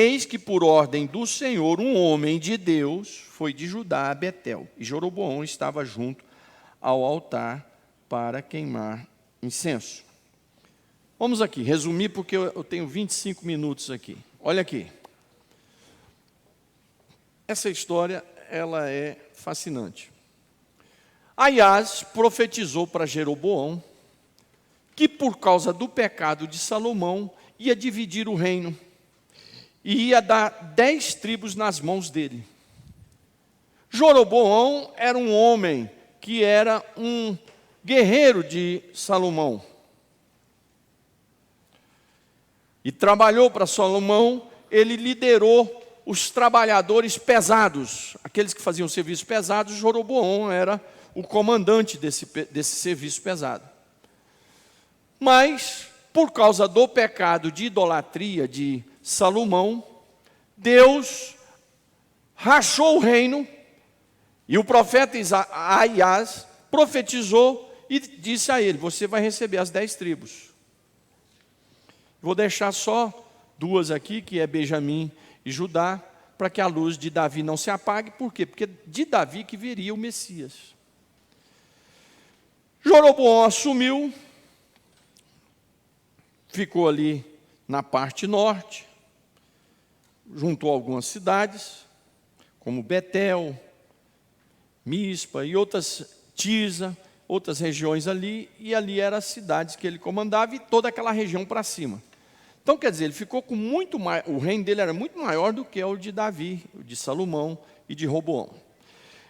eis que por ordem do Senhor, um homem de Deus foi de Judá a Betel. E Jeroboão estava junto ao altar para queimar incenso. Vamos aqui, resumir, porque eu tenho 25 minutos aqui. Olha aqui. Essa história, ela é fascinante. Aias profetizou para Jeroboão que por causa do pecado de Salomão ia dividir o reino e ia dar 10 tribos nas mãos dele. Jeroboão era um homem que era um guerreiro de Salomão. E trabalhou para Salomão, ele liderou os trabalhadores pesados, aqueles que faziam serviço pesado. Jeroboão era o comandante desse serviço pesado. Mas, por causa do pecado de idolatria de Salomão, Deus rachou o reino, e o profeta Aias profetizou e disse a ele: você vai receber as 10 tribos. Vou deixar só 2 aqui, que é Benjamim e Judá, para que a luz de Davi não se apague. Por quê? Porque de Davi que viria o Messias. Jeroboão assumiu, ficou ali na parte norte, juntou algumas cidades, como Betel, Mispa e outras, Tisa, outras regiões ali, e ali eram as cidades que ele comandava e toda aquela região para cima. Então, quer dizer, ele ficou com muito mais, o reino dele era muito maior do que o de Davi, o de Salomão e de Roboão.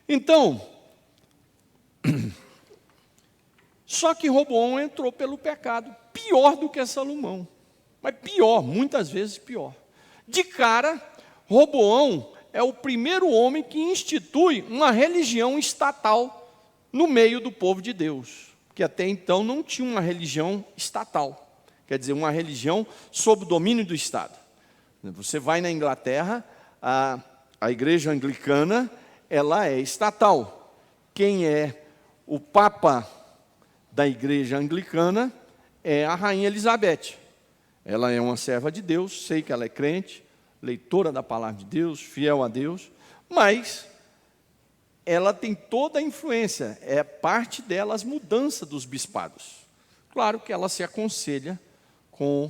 Então, só que Roboão entrou pelo pecado, pior do que Salomão, mas pior, muitas vezes pior. De cara, Roboão é o primeiro homem que institui uma religião estatal no meio do povo de Deus, que até então não tinha uma religião estatal. Quer dizer, uma religião sob o domínio do Estado. Você vai na Inglaterra, a igreja anglicana, ela é estatal. Quem é o papa da igreja anglicana é a rainha Elizabeth. Ela é uma serva de Deus, sei que ela é crente, leitora da palavra de Deus, fiel a Deus, mas ela tem toda a influência, é parte dela as mudanças dos bispados. Claro que ela se aconselha com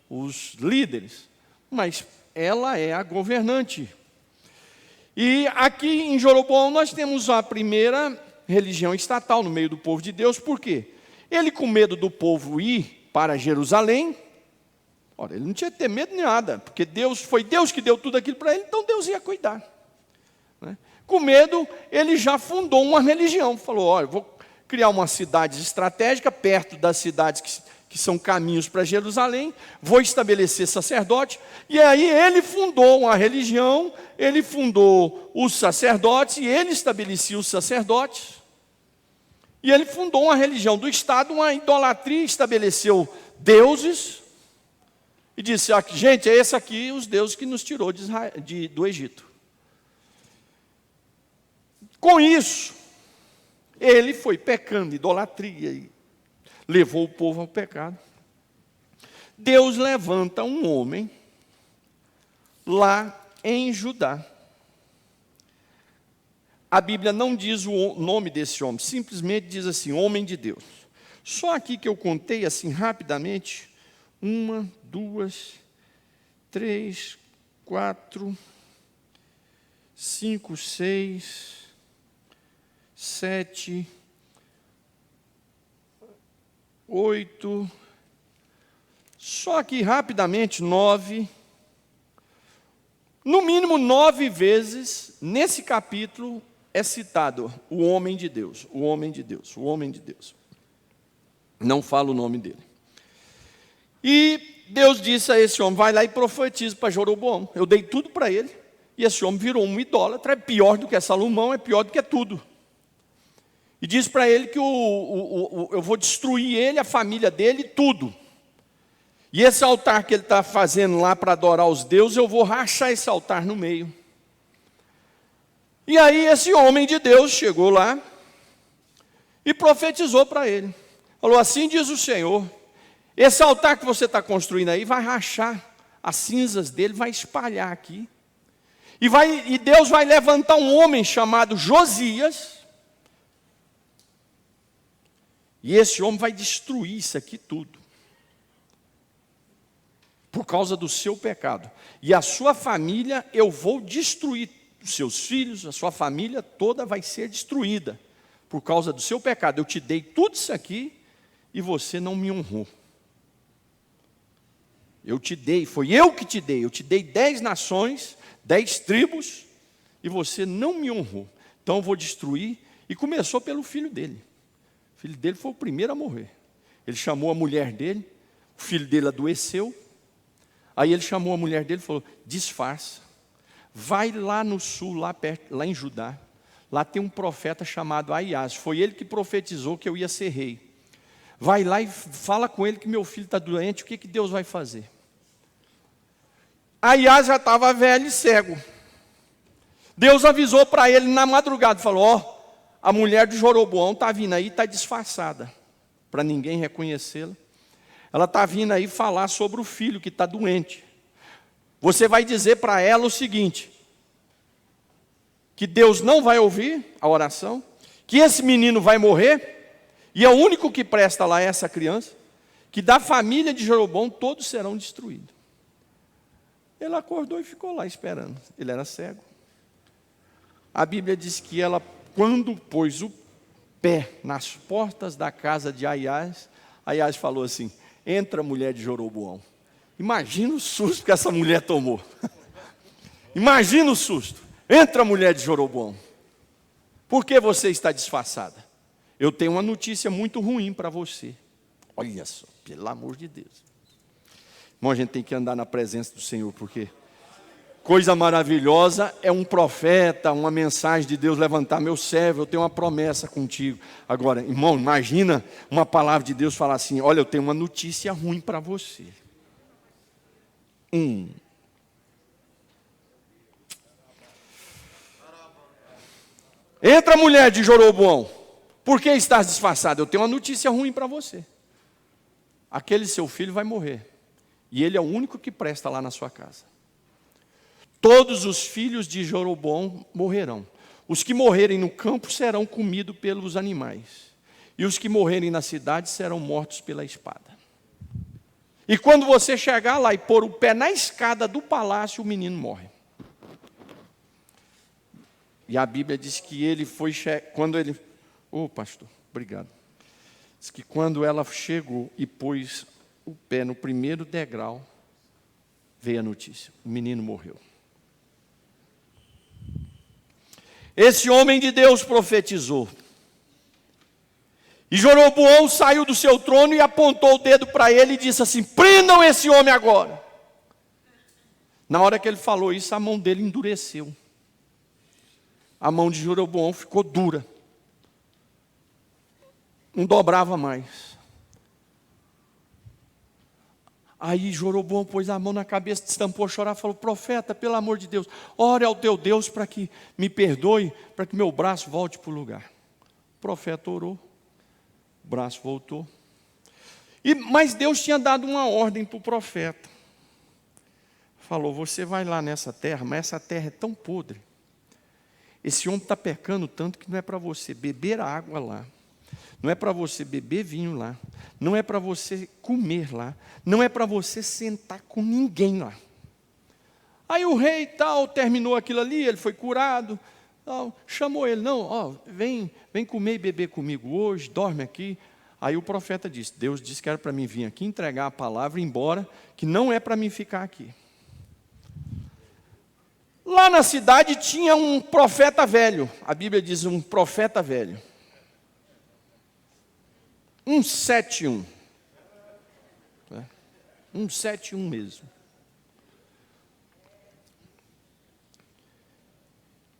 os líderes, mas ela é a governante. E aqui em Jeroboão nós temos a primeira religião estatal no meio do povo de Deus. Por quê? Ele, com medo do povo ir para Jerusalém, ora, ele não tinha que ter medo de nada, porque foi Deus que deu tudo aquilo para ele, então Deus ia cuidar. Né? Com medo, ele já fundou uma religião, falou: olha, vou criar uma cidade estratégica perto das cidades que são caminhos para Jerusalém, vou estabelecer sacerdote. E aí ele fundou uma religião, ele fundou os sacerdotes, e ele estabelecia os sacerdotes. E ele fundou uma religião do Estado, uma idolatria, estabeleceu deuses, e disse: gente, é esse aqui os deuses que nos tirou do Egito. Com isso, ele foi pecando, idolatria, e levou o povo ao pecado. Deus levanta um homem lá em Judá. A Bíblia não diz o nome desse homem, simplesmente diz assim: homem de Deus. Só aqui que eu contei assim rapidamente: 1, 2, 3, 4, 5, 6, 7, 8, só aqui rapidamente 9, no mínimo 9 vezes nesse capítulo é citado o homem de Deus, o homem de Deus, o homem de Deus. Não fala o nome dele. E Deus disse a esse homem: vai lá e profetiza para Jeroboão. Eu dei tudo para ele, e esse homem virou um idólatra, é pior do que Salomão, é pior do que tudo. E diz para ele que eu vou destruir ele, a família dele, tudo. E esse altar que ele está fazendo lá para adorar os deuses, eu vou rachar esse altar no meio. E aí esse homem de Deus chegou lá e profetizou para ele. Falou: assim diz o Senhor, esse altar que você está construindo aí vai rachar as cinzas dele vai espalhar aqui. E Deus vai levantar um homem chamado Josias. E esse homem vai destruir isso aqui tudo. Por causa do seu pecado. E a sua família eu vou destruir. Os seus filhos, a sua família toda vai ser destruída. Por causa do seu pecado. Eu te dei tudo isso aqui e você não me honrou. Eu te dei, foi eu que te dei. Eu te dei 10 nações, 10 tribos, e você não me honrou. Então eu vou destruir. E começou pelo filho dele. O filho dele foi o primeiro a morrer. Ele chamou a mulher dele, o filho dele adoeceu. Aí ele chamou a mulher dele e falou, disfarça. Vai lá no sul, lá perto, lá em Judá. Lá tem um profeta chamado Aias. Foi ele que profetizou que eu ia ser rei. Vai lá e fala com ele que meu filho está doente, o que Deus vai fazer? Aias já estava velho e cego. Deus avisou para ele na madrugada, falou, a mulher de Jeroboão está vindo aí, está disfarçada, para ninguém reconhecê-la. Ela está vindo aí falar sobre o filho que está doente. Você vai dizer para ela o seguinte, que Deus não vai ouvir a oração, que esse menino vai morrer, e é o único que presta lá é essa criança, que da família de Jeroboão todos serão destruídos. Ele acordou e ficou lá esperando. Ele era cego. A Bíblia diz que ela, quando pôs o pé nas portas da casa de Aias, Aias falou assim, entra, mulher de Jeroboão. Imagina o susto que essa mulher tomou. Imagina o susto. Entra, mulher de Jeroboão. Por que você está disfarçada? Eu tenho uma notícia muito ruim para você. Olha só, pelo amor de Deus. Irmão, a gente tem que andar na presença do Senhor, porque coisa maravilhosa é um profeta, uma mensagem de Deus levantar, meu servo, eu tenho uma promessa contigo. Agora, irmão, imagina uma palavra de Deus falar assim, olha, eu tenho uma notícia ruim para você. Entra, mulher de Jeroboão, por que estás disfarçada? Eu tenho uma notícia ruim para você. Aquele seu filho vai morrer, e ele é o único que presta lá na sua casa. Todos os filhos de Jeroboão morrerão. Os que morrerem no campo serão comidos pelos animais, e os que morrerem na cidade serão mortos pela espada. E quando você chegar lá e pôr o pé na escada do palácio, o menino morre. E a Bíblia diz que ele foi, quando ele... pastor, obrigado. Diz que quando ela chegou e pôs o pé no primeiro degrau, veio a notícia, o menino morreu. Esse homem de Deus profetizou. E Jeroboão saiu do seu trono e apontou o dedo para ele e disse assim, prendam esse homem agora. Na hora que ele falou isso, a mão dele endureceu. A mão de Jeroboão ficou dura. Não dobrava mais. Aí Jeroboão pôs a mão na cabeça, estampou a chorar, falou, profeta, pelo amor de Deus, ore ao teu Deus para que me perdoe, para que meu braço volte para o lugar. O profeta orou, o braço voltou. Mas Deus tinha dado uma ordem para o profeta. Falou, você vai lá nessa terra, mas essa terra é tão podre. Esse homem está pecando tanto que não é para você beber água lá. Não é para você beber vinho lá. Não é para você comer lá. Não é para você sentar com ninguém lá. Aí o rei tal, terminou aquilo ali, ele foi curado. Tal, chamou ele, vem comer e beber comigo hoje, dorme aqui. Aí o profeta disse, Deus disse que era para mim vir aqui entregar a palavra e ir embora, que não é para mim ficar aqui. Lá na cidade tinha um profeta velho. A Bíblia diz um profeta velho. 171. 171 mesmo.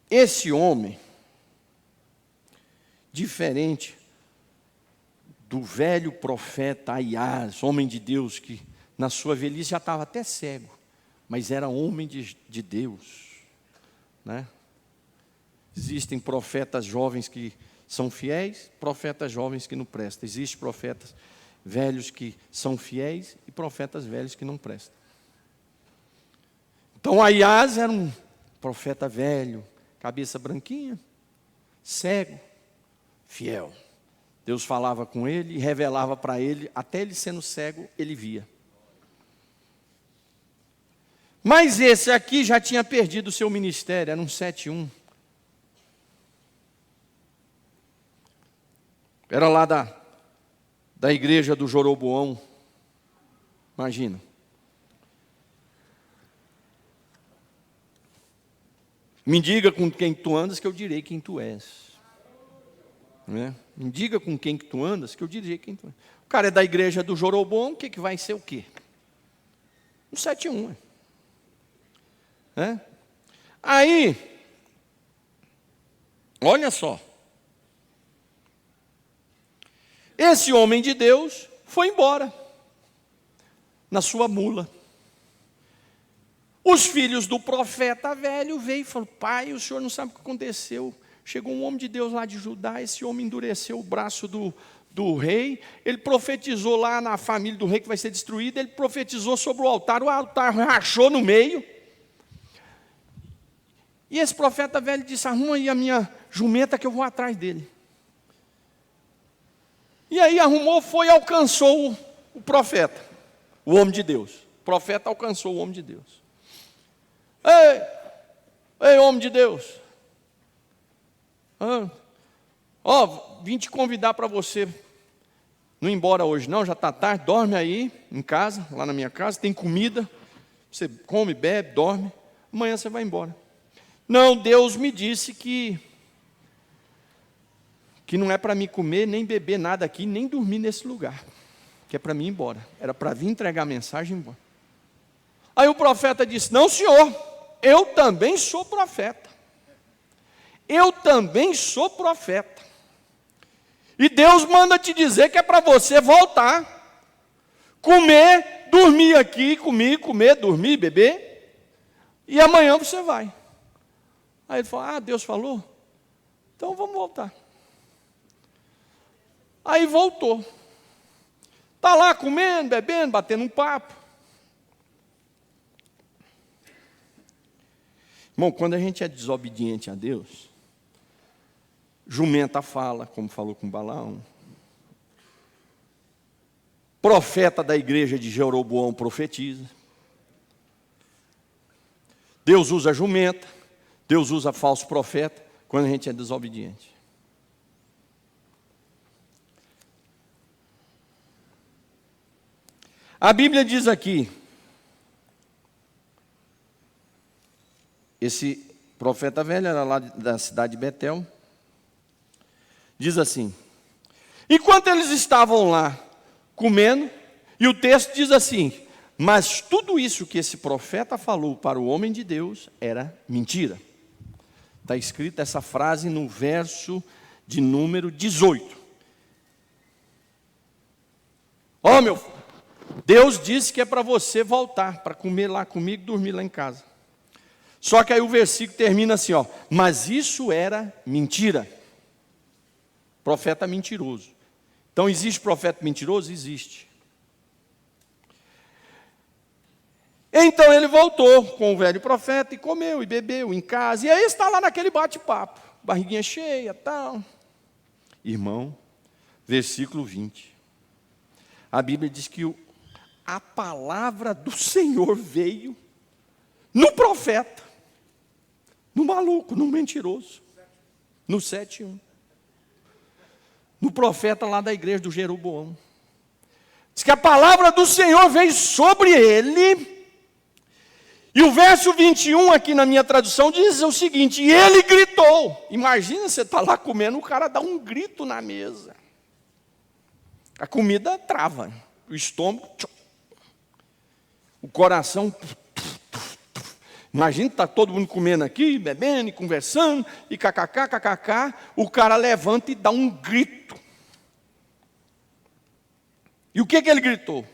Esse homem, diferente do velho profeta Aias, homem de Deus, que na sua velhice já estava até cego, mas era homem de Deus. Né? Existem profetas jovens que são fiéis, profetas jovens que não prestam. Existem profetas velhos que são fiéis e profetas velhos que não prestam. Então Aias era um profeta velho, cabeça branquinha, cego, fiel. Deus falava com ele e revelava para ele, até ele sendo cego, ele via. Mas esse aqui já tinha perdido o seu ministério, era um 7-1. Era lá da igreja do Jeroboão. Imagina. Me diga com quem tu andas que eu direi quem tu és. Né? Me diga com quem que tu andas, que eu direi quem tu és. O cara é da igreja do Jeroboão, o que vai ser o quê? Um 7-1. Aí, olha só. Esse homem de Deus foi embora, na sua mula. Os filhos do profeta velho veio e falaram: pai, o senhor não sabe o que aconteceu. Chegou um homem de Deus lá de Judá, esse homem endureceu o braço do rei, ele profetizou lá na família do rei que vai ser destruída, ele profetizou sobre o altar rachou no meio. E esse profeta velho disse: arruma aí a minha jumenta que eu vou atrás dele. E aí arrumou, foi e alcançou o profeta, o homem de Deus. O profeta alcançou o homem de Deus. Ei, homem de Deus. Vim te convidar para você não ir embora hoje não, já está tarde, dorme aí em casa, lá na minha casa, tem comida, você come, bebe, dorme, amanhã você vai embora. Não, Deus me disse que não é para mim comer, nem beber nada aqui, nem dormir nesse lugar, que é para mim ir embora, era para vir entregar a mensagem e ir embora. Aí o profeta disse: não, senhor, eu também sou profeta. Eu também sou profeta. E Deus manda te dizer que é para você voltar, comer, dormir aqui comigo, comer, dormir, beber, e amanhã você vai. Aí ele falou: Deus falou? Então vamos voltar. Aí voltou. Está lá comendo, bebendo, batendo um papo. Irmão, quando a gente é desobediente a Deus, jumenta fala, como falou com Balaão. Profeta da igreja de Jeroboão profetiza. Deus usa jumenta, Deus usa falso profeta, quando a gente é desobediente. A Bíblia diz aqui, esse profeta velho era lá da cidade de Betel, diz assim: enquanto eles estavam lá comendo, e o texto diz assim: mas tudo isso que esse profeta falou para o homem de Deus era mentira. Está escrita essa frase no verso de número 18. Meu filho, Deus disse que é para você voltar, para comer lá comigo, dormir lá em casa. Só que aí o versículo termina assim, mas isso era mentira. Profeta mentiroso. Então existe profeta mentiroso? Existe. Então ele voltou com o velho profeta e comeu e bebeu em casa. E aí está lá naquele bate-papo, barriguinha cheia, tal. Irmão, versículo 20. A Bíblia diz que a palavra do Senhor veio no profeta, no maluco, no mentiroso, no 7-1. No profeta lá da igreja do Jeroboão. Diz que a palavra do Senhor veio sobre ele. E o verso 21 aqui na minha tradução diz o seguinte: e ele gritou. Imagina você estar lá comendo, o cara dá um grito na mesa. A comida trava, o estômago, o coração. Imagina, está todo mundo comendo aqui, bebendo e conversando, e kkk, o cara levanta e dá um grito. E o que ele gritou?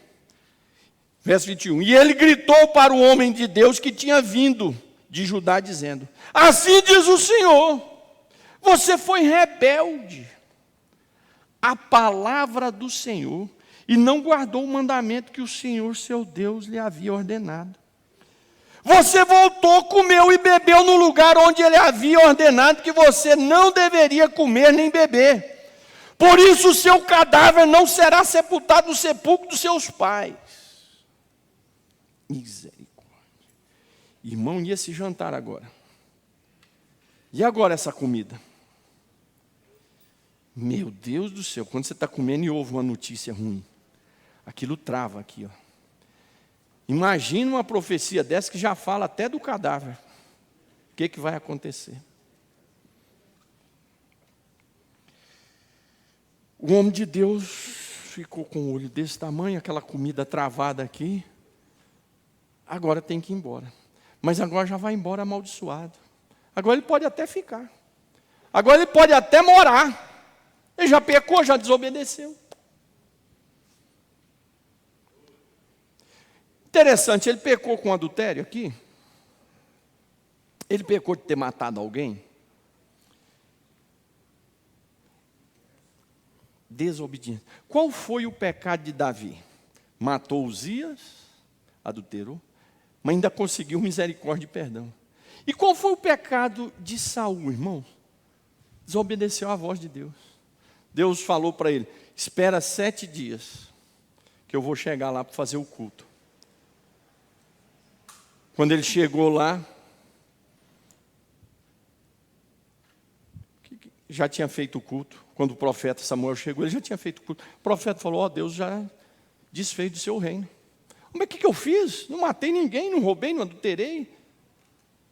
Verso 21. E ele gritou para o homem de Deus que tinha vindo de Judá, dizendo: assim diz o Senhor, você foi rebelde à palavra do Senhor, e não guardou o mandamento que o Senhor, seu Deus, lhe havia ordenado. Você voltou, comeu e bebeu no lugar onde ele havia ordenado que você não deveria comer nem beber. Por isso o seu cadáver não será sepultado no sepulcro dos seus pais. Misericórdia. Irmão, e esse jantar agora? E agora essa comida? Meu Deus do céu, quando você está comendo e ouve uma notícia ruim, aquilo trava aqui, ó. Imagina uma profecia dessa que já fala até do cadáver. O que vai acontecer? O homem de Deus ficou com o olho desse tamanho, aquela comida travada aqui. Agora tem que ir embora. Mas agora já vai embora amaldiçoado. Agora ele pode até ficar. Agora ele pode até morar. Ele já pecou, já desobedeceu. Interessante, ele pecou com adultério aqui. Ele pecou de ter matado alguém. Desobediência. Qual foi o pecado de Davi? Matou Uzias, adulterou, mas ainda conseguiu misericórdia e perdão. E qual foi o pecado de Saul, irmão? Desobedeceu à voz de Deus. Deus falou para ele: espera 7 dias, que eu vou chegar lá para fazer o culto. Quando ele chegou lá, já tinha feito o culto. Quando o profeta Samuel chegou, ele já tinha feito o culto. O profeta falou: ó, Deus já desfez do seu reino. Mas o que eu fiz? Não matei ninguém, não roubei, não adulterei.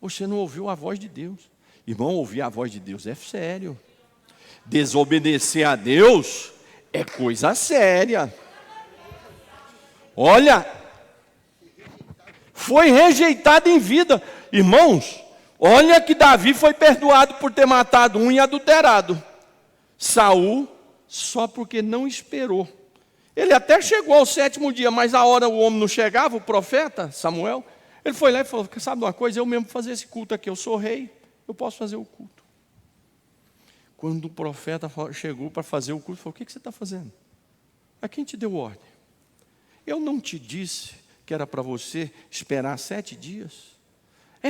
Você não ouviu a voz de Deus. Irmão, ouvir a voz de Deus é sério. Desobedecer a Deus é coisa séria. Olha, foi rejeitado em vida. Irmãos, olha que Davi foi perdoado por ter matado um e adulterado. Saul, só porque não esperou. Ele até chegou ao 7º dia, mas a hora o homem não chegava, o profeta Samuel, ele foi lá e falou: sabe uma coisa, eu mesmo vou fazer esse culto aqui, eu sou rei, eu posso fazer o culto. Quando o profeta chegou para fazer o culto, ele falou: o que você está fazendo? A quem te deu ordem? Eu não te disse que era para você esperar 7 dias?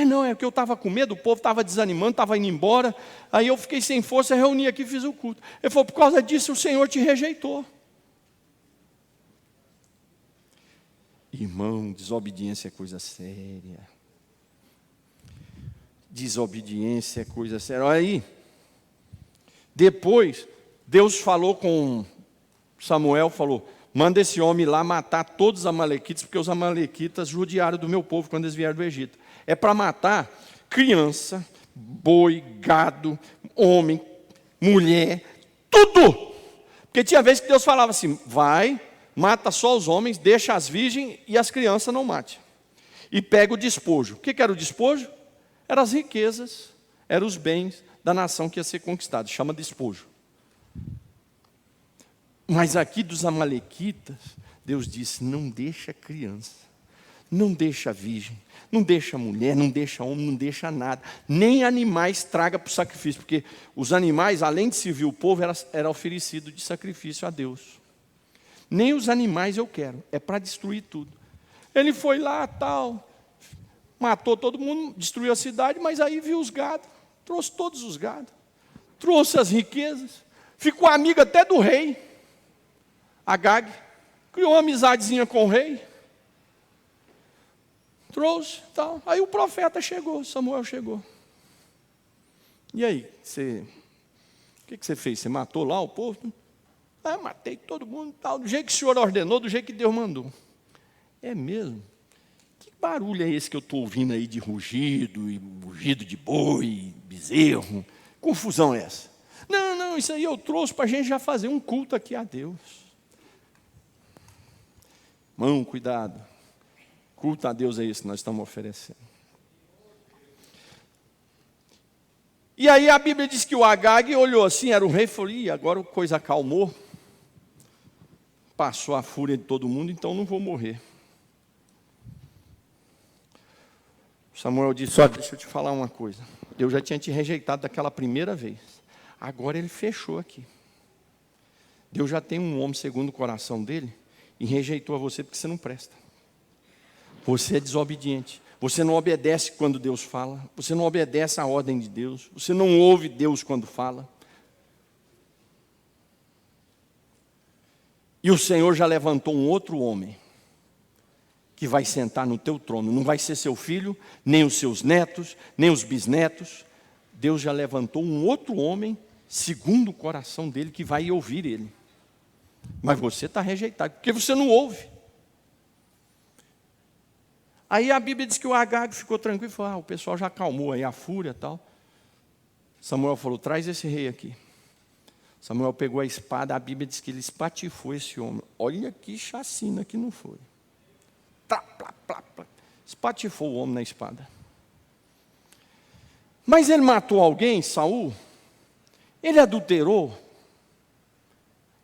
Não, é que eu estava com medo, o povo estava desanimando, estava indo embora, aí eu fiquei sem força, reuni aqui e fiz o culto. Ele falou: por causa disso o Senhor te rejeitou. Irmão, desobediência é coisa séria. Desobediência é coisa séria. Olha aí. Depois, Deus falou com Samuel, falou: manda esse homem lá matar todos os amalequitas, porque os amalequitas judiaram do meu povo quando eles vieram do Egito. É para matar criança, boi, gado, homem, mulher, tudo. Porque tinha vezes que Deus falava assim: vai, mata só os homens, deixa as virgens e as crianças não mate. E pega o despojo. O que era o despojo? Eram as riquezas, eram os bens da nação que ia ser conquistada. Chama despojo. Mas aqui dos amalequitas, Deus disse: não deixa criança, não deixa virgem, não deixa mulher, não deixa homem, não deixa nada. Nem animais traga para o sacrifício, porque os animais, além de servir o povo, era oferecido de sacrifício a Deus. Nem os animais eu quero, é para destruir tudo. Ele foi lá, tal, matou todo mundo, destruiu a cidade, mas aí viu os gados, trouxe todos os gados, trouxe as riquezas, ficou amigo até do rei, Agag, criou uma amizadezinha com o rei, trouxe, tal. Aí o profeta chegou, Samuel chegou. E aí, o que você fez? Você matou lá o povo? Matei todo mundo, tal, do jeito que o Senhor ordenou, do jeito que Deus mandou. É mesmo? Que barulho é esse que eu estou ouvindo aí de rugido, e rugido de boi, bezerro? Confusão é essa? Não, isso aí eu trouxe para a gente já fazer um culto aqui a Deus. Irmão, cuidado. Culto a Deus é isso que nós estamos oferecendo. E aí a Bíblia diz que o Agag olhou assim, era o rei, e falou: agora a coisa acalmou. Passou a fúria de todo mundo, então não vou morrer. Samuel disse: deixa eu te falar uma coisa. Eu já tinha te rejeitado daquela primeira vez. Agora ele fechou aqui. Deus já tem um homem segundo o coração dele e rejeitou a você porque você não presta. Você é desobediente. Você não obedece quando Deus fala. Você não obedece à ordem de Deus. Você não ouve Deus quando fala. E o Senhor já levantou um outro homem que vai sentar no teu trono. Não vai ser seu filho, nem os seus netos, nem os bisnetos. Deus já levantou um outro homem, segundo o coração dele, que vai ouvir ele. Mas você está rejeitado, porque você não ouve. Aí a Bíblia diz que o Agag ficou tranquilo e falou, o pessoal já acalmou aí a fúria e tal. Samuel falou, traz esse rei aqui. Samuel pegou a espada, a Bíblia diz que ele espatifou esse homem. Olha que chacina que não foi. Plá, plá, plá, plá. Espatifou o homem na espada. Mas ele matou alguém, Saul? Ele adulterou?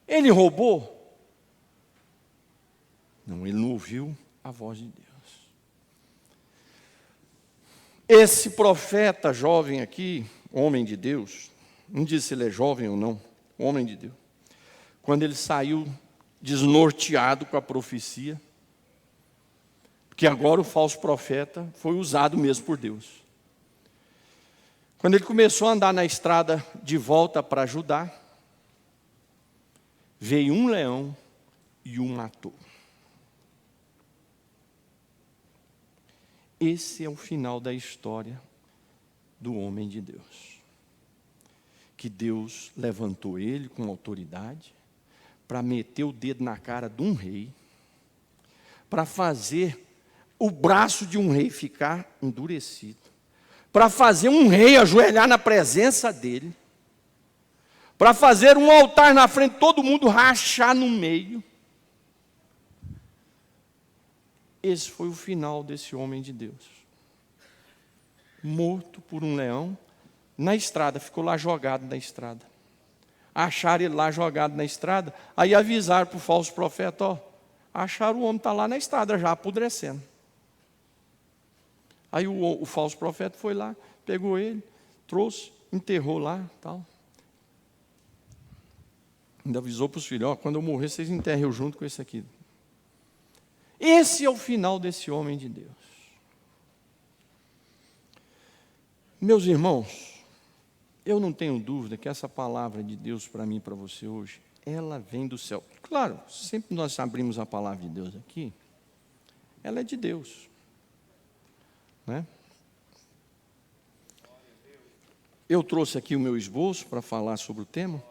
Ele roubou? Não, ele não ouviu a voz de Deus. Esse profeta jovem aqui, homem de Deus, não diz se ele é jovem ou não, homem de Deus, quando ele saiu desnorteado com a profecia, porque agora o falso profeta foi usado mesmo por Deus. Quando ele começou a andar na estrada de volta para Judá, veio um leão e o matou. Esse é o final da história do homem de Deus. Que Deus levantou ele com autoridade para meter o dedo na cara de um rei, para fazer o braço de um rei ficar endurecido, para fazer um rei ajoelhar na presença dele, para fazer um altar na frente, todo mundo rachar no meio. Esse foi o final desse homem de Deus. Morto por um leão na estrada, ficou lá jogado na estrada. Acharam ele lá jogado na estrada, aí avisaram para o falso profeta, acharam o homem está lá na estrada já apodrecendo. Aí o falso profeta foi lá, pegou ele, trouxe, enterrou lá, tal. Ainda avisou para os filhos, quando eu morrer, vocês enterrem eu junto com esse aqui. Esse é o final desse homem de Deus. Meus irmãos, eu não tenho dúvida que essa palavra de Deus para mim e para você hoje, ela vem do céu. Claro, sempre nós abrimos a palavra de Deus aqui, ela é de Deus. Né? Eu trouxe aqui o meu esboço para falar sobre o tema,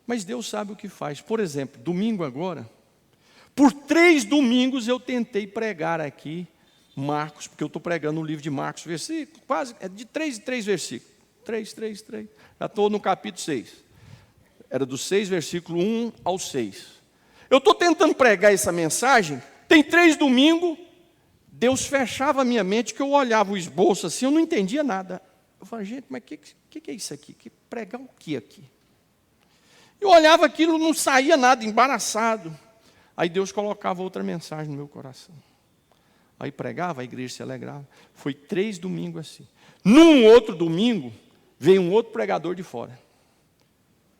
mas Deus sabe o que faz. Por exemplo, domingo agora, por 3 domingos eu tentei pregar aqui Marcos, porque eu estou pregando o livro de Marcos, versículo, quase, é de 3 em 3 versículos. 3. Já estou no capítulo 6. Era do 6, versículo 1 ao 6. Eu estou tentando pregar essa mensagem, tem 3 domingos, Deus fechava a minha mente, que eu olhava o esboço assim, eu não entendia nada. Eu falei, gente, mas o que é isso aqui? Pregar o que aqui? Eu olhava aquilo, não saía nada, embaraçado. Aí Deus colocava outra mensagem no meu coração. Aí pregava, a igreja se alegrava. Foi 3 domingos assim. Num outro domingo, veio um outro pregador de fora.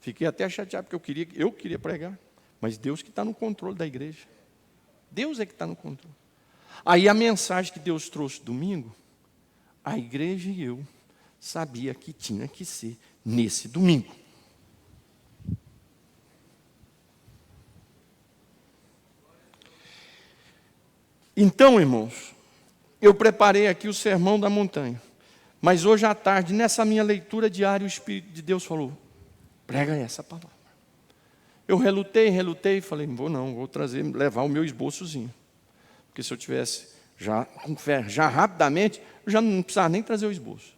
Fiquei até chateado, porque eu queria pregar. Mas Deus que está no controle da igreja. Deus é que está no controle. Aí a mensagem que Deus trouxe domingo, a igreja e eu sabia que tinha que ser nesse domingo. Então, irmãos, eu preparei aqui o sermão da montanha. Mas hoje à tarde, nessa minha leitura diária, o Espírito de Deus falou, prega essa palavra. Eu relutei, falei, vou trazer, levar o meu esboçozinho. Porque se eu tivesse já com fé, já rapidamente, eu já não precisava nem trazer o esboço.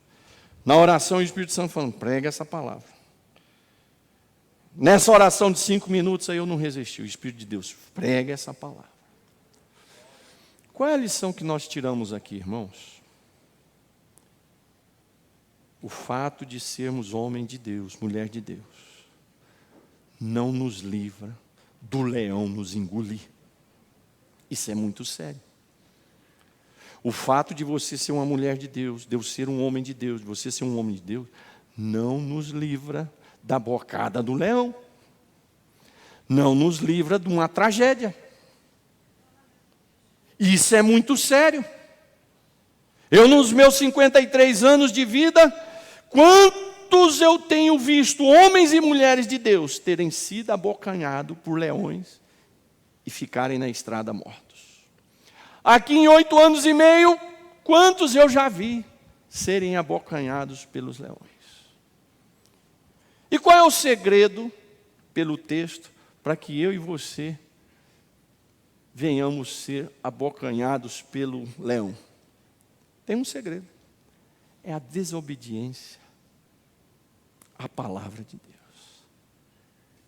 Na oração, o Espírito Santo falando, prega essa palavra. Nessa oração de 5 minutos, aí eu não resisti. O Espírito de Deus, prega essa palavra. Qual é a lição que nós tiramos aqui, irmãos? O fato de sermos homem de Deus, mulher de Deus, não nos livra do leão nos engolir. Isso é muito sério. O fato de você ser uma mulher de Deus, de eu ser um homem de Deus, de você ser um homem de Deus, não nos livra da bocada do leão. Não nos livra de uma tragédia. Isso é muito sério. Eu, nos meus 53 anos de vida, quantos eu tenho visto homens e mulheres de Deus terem sido abocanhados por leões e ficarem na estrada mortos. Aqui em 8 anos e meio, quantos eu já vi serem abocanhados pelos leões. E qual é o segredo, pelo texto, para que eu e você venhamos ser abocanhados pelo leão? Tem um segredo. É a desobediência à palavra de Deus.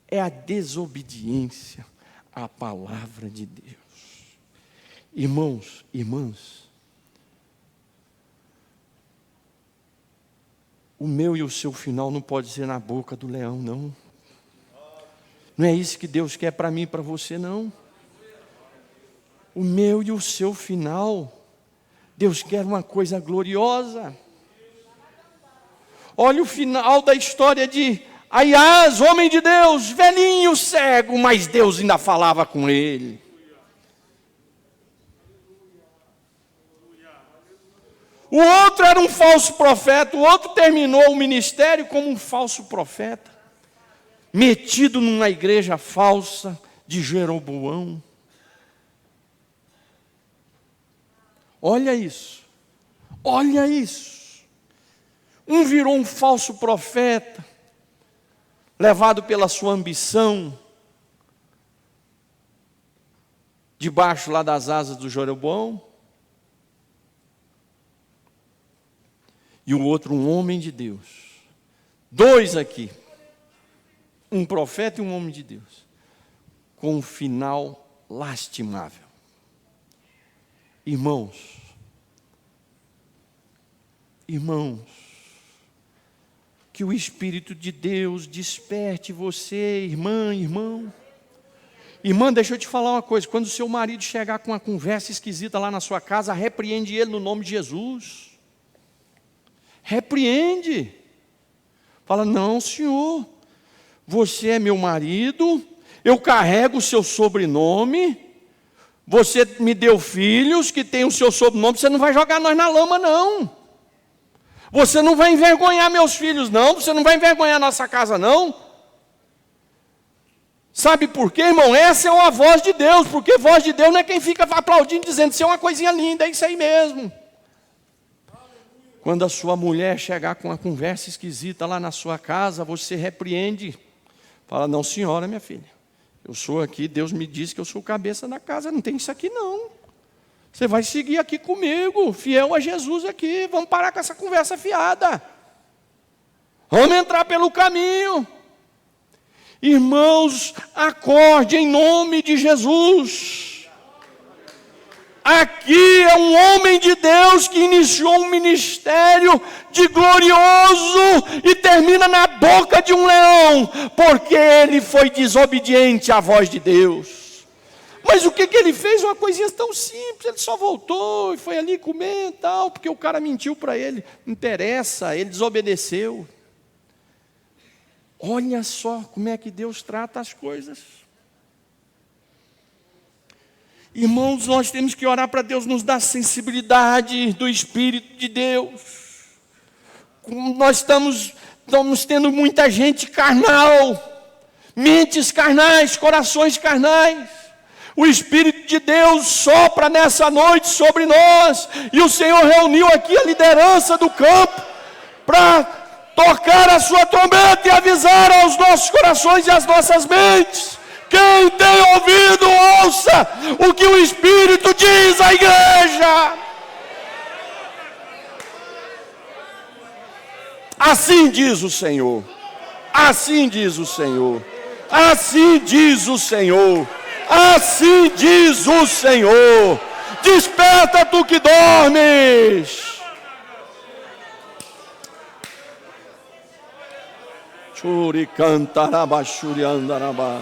É a desobediência à palavra de Deus. Irmãos, irmãs, o meu e o seu final não pode ser na boca do leão, não. Não é isso que Deus quer para mim e para você, não. O meu e o seu final, Deus quer uma coisa gloriosa. Olha o final da história de Aias, homem de Deus, velhinho, cego, mas Deus ainda falava com ele. O outro era um falso profeta, o outro terminou o ministério como um falso profeta, metido numa igreja falsa de Jeroboão. Olha isso, olha isso. Um virou um falso profeta, levado pela sua ambição, debaixo lá das asas do Jeroboão. E o outro, um homem de Deus. 2 aqui. Um profeta e um homem de Deus. Com um final lastimável. Irmãos. Irmãos. Que o Espírito de Deus desperte você, irmã, irmão. Irmã, deixa eu te falar uma coisa. Quando o seu marido chegar com uma conversa esquisita lá na sua casa, repreende ele no nome de Jesus. Repreende. Fala, não, senhor, você é meu marido, eu carrego o seu sobrenome, você me deu filhos que têm o seu sobrenome, você não vai jogar nós na lama, não. Você não vai envergonhar meus filhos, não. Você não vai envergonhar nossa casa, não. Sabe por quê, irmão? Essa é a voz de Deus, porque voz de Deus não é quem fica aplaudindo, dizendo, isso é uma coisinha linda, é isso aí mesmo. Quando a sua mulher chegar com uma conversa esquisita lá na sua casa, você repreende. Fala, não, senhora, minha filha, eu sou aqui, Deus me disse que eu sou o cabeça da casa, não tem isso aqui não. Você vai seguir aqui comigo, fiel a Jesus aqui, vamos parar com essa conversa fiada. Vamos entrar pelo caminho. Irmãos, acorde em nome de Jesus. Aqui é um homem de Deus que iniciou um ministério de glorioso e termina na boca de um leão, porque ele foi desobediente à voz de Deus. Mas o que ele fez? Uma coisinha tão simples, ele só voltou e foi ali comer e tal, porque o cara mentiu para ele. Não interessa, ele desobedeceu. Olha só como é que Deus trata as coisas. Irmãos, nós temos que orar para Deus nos dar sensibilidade do Espírito de Deus. Nós estamos tendo muita gente carnal, mentes carnais, corações carnais. O Espírito de Deus sopra nessa noite sobre nós, e o Senhor reuniu aqui a liderança do campo para tocar a sua trombeta e avisar aos nossos corações e às nossas mentes. Quem tem ouvido, ouça o que o Espírito diz à igreja. Assim diz o Senhor. Assim diz o Senhor. Assim diz o Senhor. Assim diz o Senhor. Desperta tu que dormes. Churi cantaraba, churi andaraba.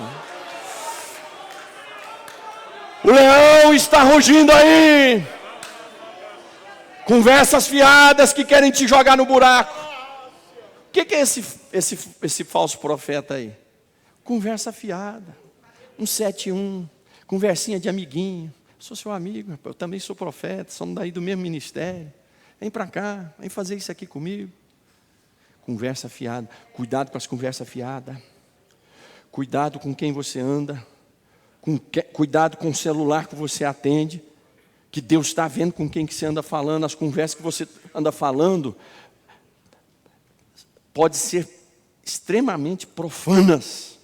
O leão está rugindo aí. Conversas fiadas que querem te jogar no buraco. O que é esse falso profeta aí? Conversa fiada. 171. Conversinha de amiguinho. Sou seu amigo, eu também sou profeta, somos daí do mesmo ministério. vem para cá, vem fazer isso aqui comigo. Conversa fiada, cuidado com as conversas fiadas. Cuidado com quem você anda. Cuidado com o celular que você atende. Que Deus está vendo com quem que você anda falando. As conversas que você anda falando pode ser extremamente profanas.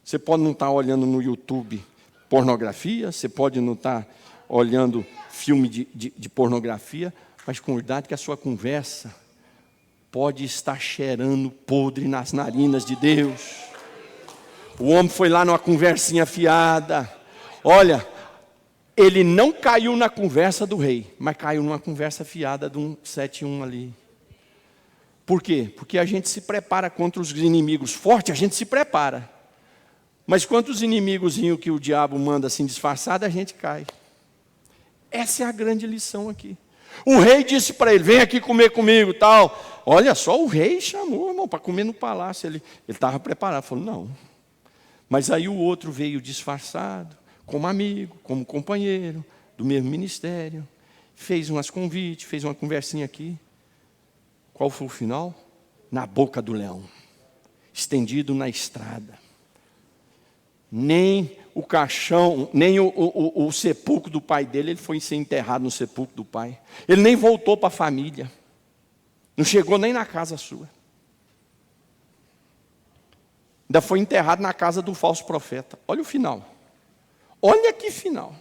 Você pode não estar olhando no YouTube pornografia, você pode não estar olhando filme de pornografia, mas cuidado que a sua conversa pode estar cheirando podre nas narinas de Deus. O homem foi lá numa conversinha fiada. Olha, ele não caiu na conversa do rei, mas caiu numa conversa fiada de um 7-1 ali. Por quê? Porque a gente se prepara contra os inimigos fortes, a gente se prepara. Mas quanto os inimigos que o diabo manda assim disfarçado, a gente cai. Essa é a grande lição aqui. O rei disse para ele, vem aqui comer comigo, tal. Olha só, o rei chamou, irmão, para comer no palácio. Ele estava preparado, falou, não. Mas aí o outro veio disfarçado, como amigo, como companheiro, do mesmo ministério. Fez umas convites, fez uma conversinha aqui. Qual foi o final? Na boca do leão. Estendido na estrada. Nem o caixão, nem o sepulcro do pai dele, ele foi ser enterrado no sepulcro do pai. Ele nem voltou para a família. Não chegou nem na casa sua. Ainda foi enterrado na casa do falso profeta. Olha o final. Olha que final.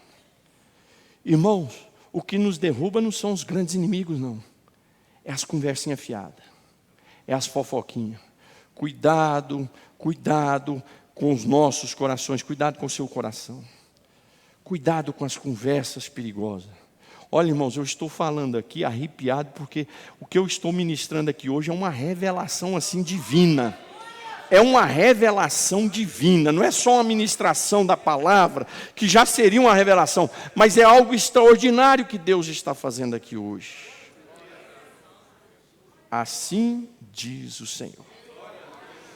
Irmãos, o que nos derruba não são os grandes inimigos, não. É as conversinhas fiadas. É as fofoquinhas. Cuidado, cuidado com os nossos corações, cuidado com o seu coração. Cuidado com as conversas perigosas. Olha, irmãos, eu estou falando aqui arrepiado, porque o que eu estou ministrando aqui hoje é uma revelação assim divina. É uma revelação divina, não é só uma ministração da palavra, que já seria uma revelação, mas é algo extraordinário que Deus está fazendo aqui hoje. Assim diz o Senhor.